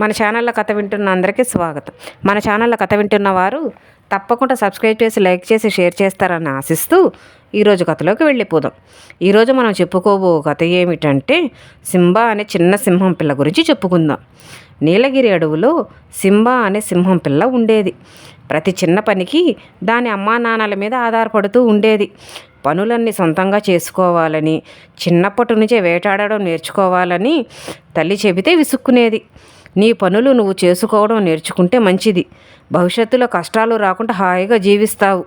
మన ఛానల్లో కథ వింటున్న అందరికీ స్వాగతం. మన ఛానల్లో కథ వింటున్న వారు తప్పకుండా సబ్స్క్రైబ్ చేసి, లైక్ చేసి, షేర్ చేస్తారని ఆశిస్తూ ఈరోజు కథలోకి వెళ్ళిపోదాం. ఈరోజు మనం చెప్పుకోబో కథ ఏమిటంటే సింబా అనే చిన్న సింహం పిల్ల గురించి చెప్పుకుందాం. నీలగిరి అడవులో సింబా అనే సింహం పిల్ల ఉండేది. ప్రతి చిన్న పనికి దాని అమ్మా నాన్నల మీద ఆధారపడుతూ ఉండేది. పనులన్నీ సొంతంగా చేసుకోవాలని, చిన్నప్పటి నుంచే వేటాడడం నేర్చుకోవాలని తల్లి చెబితే విసుక్కునేది. నీ పనులు నువ్వు చేసుకోవడం నేర్చుకుంటే మంచిది, భవిష్యత్తులో కష్టాలు రాకుండా హాయిగా జీవిస్తావు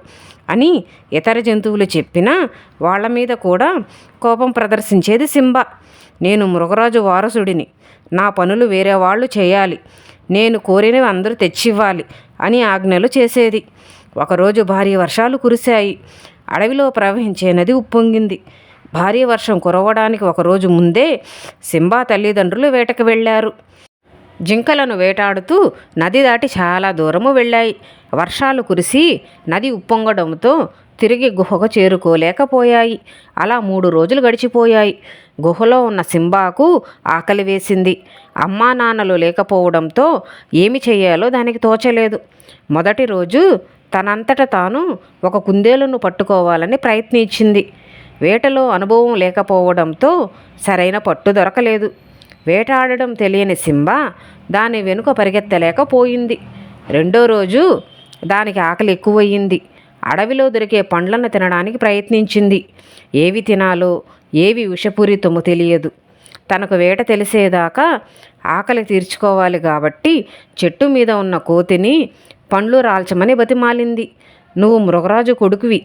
అని ఇతర జంతువులు చెప్పినా వాళ్ళ మీద కూడా కోపం ప్రదర్శించేది సింబా. నేను మృగరాజు వారసుడిని, నా పనులు వేరే వాళ్ళు చేయాలి, నేను కోరినవి అందరూ తెచ్చివ్వాలి అని ఆజ్ఞలు చేసేది. ఒకరోజు భారీ వర్షాలు కురిశాయి. అడవిలో ప్రవహించే నది ఉప్పొంగింది. భారీ వర్షం కురవడానికి ఒకరోజు ముందే సింబా తల్లిదండ్రులు వేటకు వెళ్ళారు. జింకలను వేటాడుతూ నది దాటి చాలా దూరము వెళ్ళాయి. వర్షాలు కురిసి నది ఉప్పొంగడంతో తిరిగి గుహకు చేరుకోలేకపోయాయి. అలా 3 రోజులు గడిచిపోయాయి. గుహలో ఉన్న సింబాకు ఆకలి వేసింది. అమ్మా నాన్నలు లేకపోవడంతో ఏమి చేయాలో దానికి తోచలేదు. మొదటి రోజు తనంతట తాను ఒక కుందేలును పట్టుకోవాలని ప్రయత్నించింది. వేటలో అనుభవం లేకపోవడంతో సరైన పట్టు దొరకలేదు. వేటాడడం తెలియని సింబా దాని వెనుక పరిగెత్తలేకపోయింది. రెండో రోజు దానికి ఆకలి ఎక్కువయ్యింది. అడవిలో దొరికే పండ్లను తినడానికి ప్రయత్నించింది. ఏవి తినాలో, ఏవి విషపూరితమో తెలియదు. తనకు వేట తెలిసేదాకా ఆకలి తీర్చుకోవాలి కాబట్టి చెట్టు మీద ఉన్న కోతిని పండ్లు రాల్చమని బతిమాలింది. నువ్వు మృగరాజు కొడుకువి,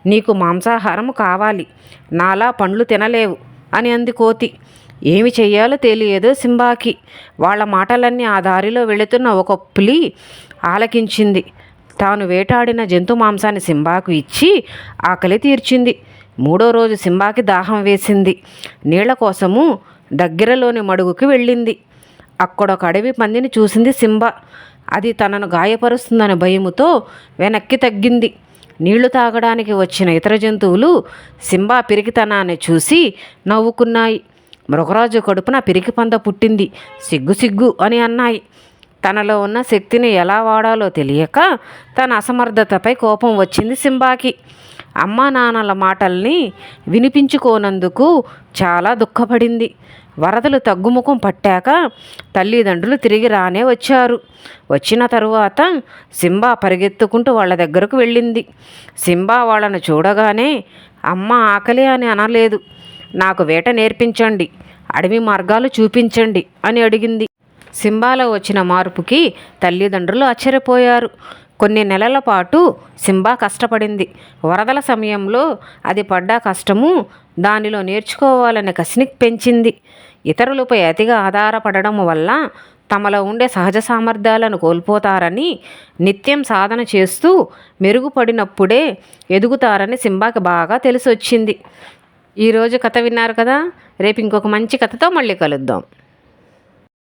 నీకు మాంసాహారం కావాలి, నాలా పండ్లు తినలేవు అని అంది కోతి. ఏమి చెయ్యాలో తెలియదు సింబాకి. వాళ్ళ మాటలన్నీ ఆ దారిలో వెళుతున్న ఒక పులి ఆలకించింది. తాను వేటాడిన జంతు మాంసాన్ని సింబాకు ఇచ్చి ఆకలి తీర్చింది. 3వ రోజు సింబాకి దాహం వేసింది. నీళ్ల కోసము దగ్గరలోని మడుగుకి వెళ్ళింది. అక్కడొక అడవి పందిని చూసింది సింబా. అది తనను గాయపరుస్తుందనే భయముతో వెనక్కి తగ్గింది. నీళ్లు తాగడానికి వచ్చిన ఇతర జంతువులు సింబా పిరికితనాన్ని చూసి నవ్వుకున్నాయి. మృగరాజు కడుపున పిరికి పంద పుట్టింది, సిగ్గు సిగ్గు అని అన్నాయి. తనలో ఉన్న శక్తిని ఎలా వాడాలో తెలియక తన అసమర్థతపై కోపం వచ్చింది సింబాకి. అమ్మా నాన్నల మాటల్ని వినిపించుకోనందుకు చాలా దుఃఖపడింది. వరదలు తగ్గుముఖం పట్టాక తల్లిదండ్రులు తిరిగి రానే వచ్చారు. వచ్చిన తరువాత సింబా పరిగెత్తుకుంటూ వాళ్ళ దగ్గరకు వెళ్ళింది. సింబా వాళ్ళను చూడగానే అమ్మ ఆకలి అని అనలేదు. నాకు వేట నేర్పించండి, అడవి మార్గాలు చూపించండి అని అడిగింది. సింబాలో వచ్చిన మార్పుకి తల్లిదండ్రులు ఆశ్చర్యపోయారు. కొన్ని నెలల పాటు సింబా కష్టపడింది. వరదల సమయంలో అది పడ్డ కష్టము దానిలో నేర్చుకోవాలనే కసిని పెంచింది. ఇతరులపై అతిగా ఆధారపడడం వల్ల తమలో ఉండే సహజ సామర్థ్యాలను కోల్పోతారని, నిత్యం సాధన చేస్తూ మెరుగుపడినప్పుడే ఎదుగుతారని సింబాకి బాగా తెలిసొచ్చింది. ఈరోజు కథ విన్నారు కదా. రేపు ఇంకొక మంచి కథతో మళ్ళీ కలుద్దాం.